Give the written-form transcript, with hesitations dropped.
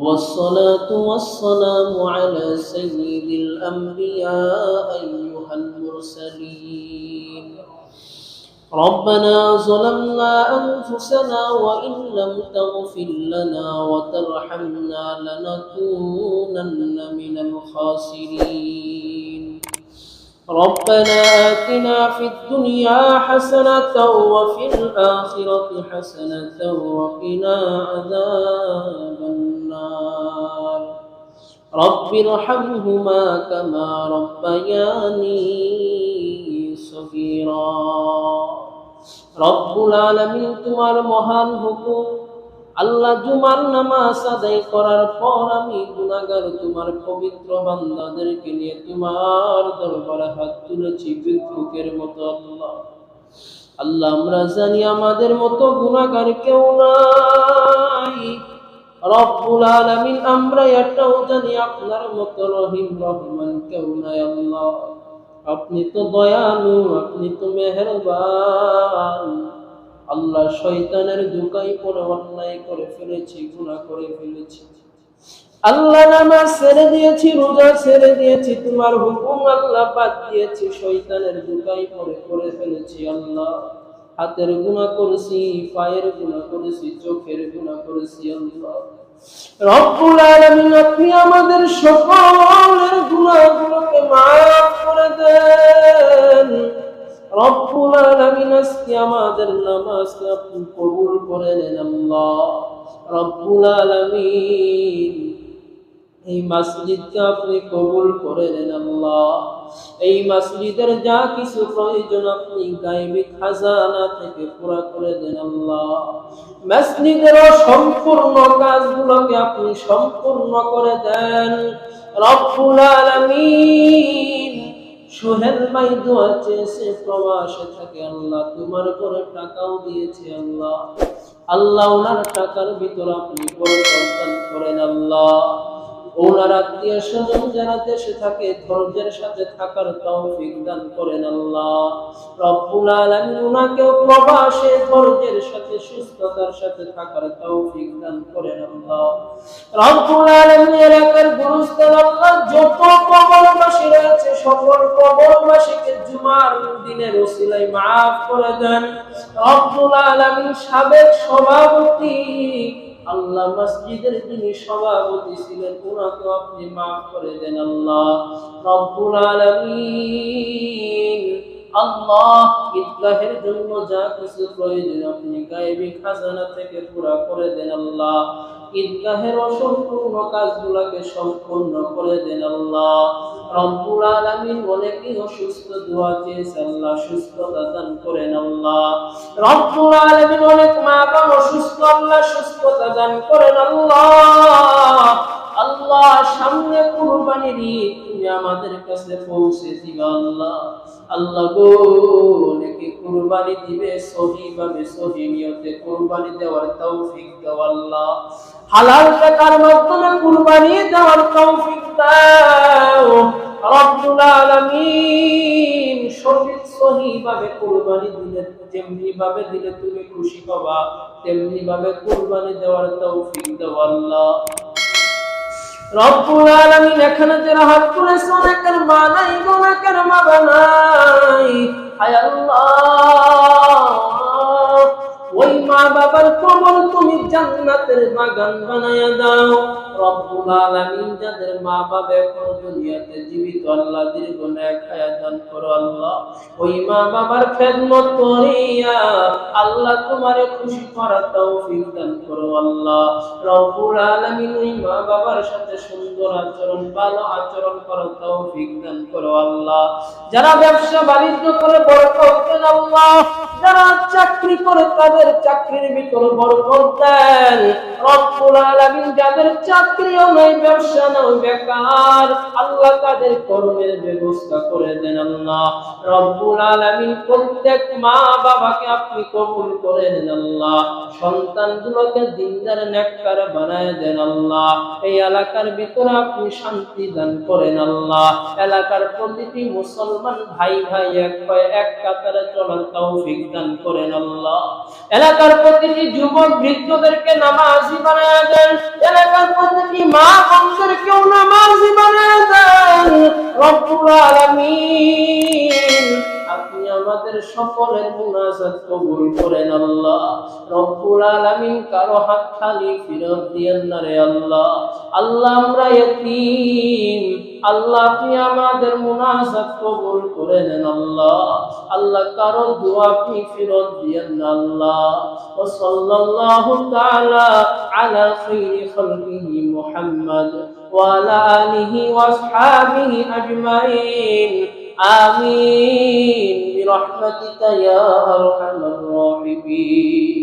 والصلاة والسلام على سيد الأنبياء أيها المرسلين. ربنا ظلمنا أنفسنا وإن لم تغفر لنا وترحمنا لنكونن من الخاسرين. ربنا آتنا في الدنيا حسنة وفي الآخرة حسنة وقنا عذاب النار. رب ارحمهما كما ربياني صغيرا. রব্বুল আলামিন, তোমার মহান হুকুম। আল্লাহ, জুমার নামাজ আদায় করার পর আমি গুনাহগার তোমার পবিত্র বান্দাদেরকে নিয়ে তোমার দরবারে হাত তুলেছি ভিক্ষুকের মতো। আল্লাহ, আমরা জানি আমাদের মতো গুনাহগার কেউ নাই। রব্বুল আলামিন, আমরা এটাও জানি আপনার মতো রহিম রহমান কেউ নাই। আল্লাহ, আপনি তো দয়ালু, আপনি তো মেহেরবান। আল্লাহ, শয়তানের ধোঁকায় পড়ে অন্যায় করে ফেলেছি, গুনাহ করে ফেলেছি। আল্লাহ, নামাজ ছেড়ে দিয়েছি, রোজা ছেড়ে দিয়েছি, তোমার হুকুম আল্লাহ বাদ দিয়েছি, শয়তানের ধোঁকায় পড়ে করে ফেলেছি। আল্লাহ, হাতের গুনাহ করেছি, পায়ের গুনাহ করেছি, চোখের গুনাহ করেছি। আল্লাহ রব্বুল আলামিন, আপনি আমাদের সকলের গুনাহগুলোকে মাফ করে দেন। রব্বুল আলামিন, আজকে আমাদের নামাজকে আপনি কবুল করে নেন। আল্লাহ রব্বুল আলামিন, এই মসজিদকে আপনি কবুল করে নেন। আল্লাহ, এই মসজিদের যা কিছু প্রয়োজন আপনি গায়বী খাজানা থেকে পুরা করে দেন। আল্লাহ, মসজিদের সম্পূর্ণ কাজগুলোকে আপনি সম্পূর্ণ করে দেন। রব্বুল আলামিন, সোহেল ভাই দোয়া চেয়েছে, প্রবাসে থাকে। আল্লাহ, তোমার করে টাকাও দিয়েছে। আল্লাহ আল্লাহ ওনার টাকার ভিতর আপনি বরকত দান করেন। আল্লাহ, ওনার আত্মীয় স্বজন যারা দেশে থাকে ধৈর্যের সাথে থাকার তৌফিক দান করেন। আল্লাহ রব্বুল আলামিন, ওনাকেও প্রবাসে ধৈর্যের সাথে সুস্থতার সাথে থাকার তৌফিক দান করেন। আল্লাহ রব্বুল আলামিন, এলাকার গুরুস্থান আল্লাহ যত কবরবাসী রয়েছে সকল কবরবাসীকে জুমার দিনের ওসিলায় মাফ করে দেন। রব্বুল আলামিন, সাবেক সভাপতি আল্লাহ মসজিদের যিনি সভাপতি ছিলেন ওনাকে আপনি মাফ করে দেন। আল্লাহ রব্বুল আলামিন, আল্লাহ ঈদগাহের জন্য যা কিছু প্রয়োজন আপনি গায়বী খাজানা থেকে পুরা করে দেন। আল্লাহ ঈদগাহের অসম্পূর্ণ কাজগুলোকে সম্পূর্ণ করে দেন। আল্লাহ রব্বুল আলামিন, অনেকেই অসুস্থ, দোয়া চেয়েছে, আল্লাহ সুস্থতা দান করেন। আল্লাহ রব্বুল আলামিন, অনেক মা বাবা অসুস্থ, আল্লাহ সুস্থতা দান করেন। আল্লাহ আল্লাহ, সামনে কুরবানির ঈদ তুমি আমাদের কাছে পৌঁছে দিবা। আল্লাহ আল্লাহ গো, অনেকে কুরবানি দিবে সহিভাবে, সহি নিয়তে কুরবানি দেওয়ার তৌফিক দাও। আল্লাহ হালাল টাকার মাধ্যমে কুরবানি দেওয়ার তৌফিক দাও। রব্বুল আলামিন, সহিভাবে কুরবানি দিলে, যেমনি ভাবে দিলে তুমি খুশি হবা, তেমনি ভাবে কুরবানি দেওয়ার তৌফিক দাও। আল্লাহ রব্বুল আলামিন, এখানে যারা হাত তুলেছে অনেকের মা নাই, অনেকের বাবা নাই। হায় আল্লাহ, ওই মা বাবার কবর তুমি জান্নাতের বাগান বানায়া দাও। রব্বুল আলামিন, যাদের মা বাবা এখন দুনিয়াতে জীবিত আল্লাহ দীর্ঘ নেক হায়াত দান করো। আল্লাহ ওই মা বাবার খেদমত করিয়া আল্লাহ তোমারে খুশি করার তৌফিক দান করো। আল্লাহ রব্বুল আলামিন, ওই মা বাবার সাথে সুন্দর আচরণ, ভালো আচরণ করার তৌফিক দান করো। আল্লাহ যারা ব্যবসা বাণিজ্য করে বরকত দেন। আল্লাহ যারা চাকরি করে তাদের চাকরির ভিতরে বরকত দেন। রব্বুল আলামিন, যাদের চাকরিও নাই, ব্যবসা নাই, বেকার, আল্লাহ তাদের কর্মের ব্যবস্থা করে দেন। আল্লাহ রব্বুল আলামিন, প্রত্যেক মা বাবাকে আপনি কবুল করে নেন। আল্লাহ সন্তানগুলোকে দিনদার নেককার বানায় দেন। আল্লাহ এই এলাকার ভিতরে আপনি শান্তি দান করেন। আল্লাহ এলাকার প্রতিটি মুসলমান ভাই ভাই এক পায়ে এক কাতারে চলার তৌফিক দান করেন। আল্লাহ এলাকার প্রতিটি যুবক বৃদ্ধদেরকে নামাজি বানায় দেন। এলাকার প্রতিটি মা বোনদেরকেও নামাজি বানায় দেন রব্বুল আলামিন। আপনি আমাদের সকলের মুনাজাত কবুল করেন আল্লাহ রব্বুল আলামিন। কারো হাত খালি ফেরত দিয়েন না রে আল্লাহ। আল্লাহ আমরা ইতিম, আল্লাহ আপনি আমাদের মুনাজাত কবুল করে নেন আল্লাহ। আল্লাহ কারো দোয়া আপনি ফেরত দিয়েন না আল্লাহ। ওয়া সাল্লাল্লাহু তাআলা আলা খাইরি খালকিহি মুহাম্মদ ওয়া আলা আলিহি ওয়া আসহাবিহি আজমাইন। আমিন বিরহমাতিকা ইয়া আরহামার রাহিমিন।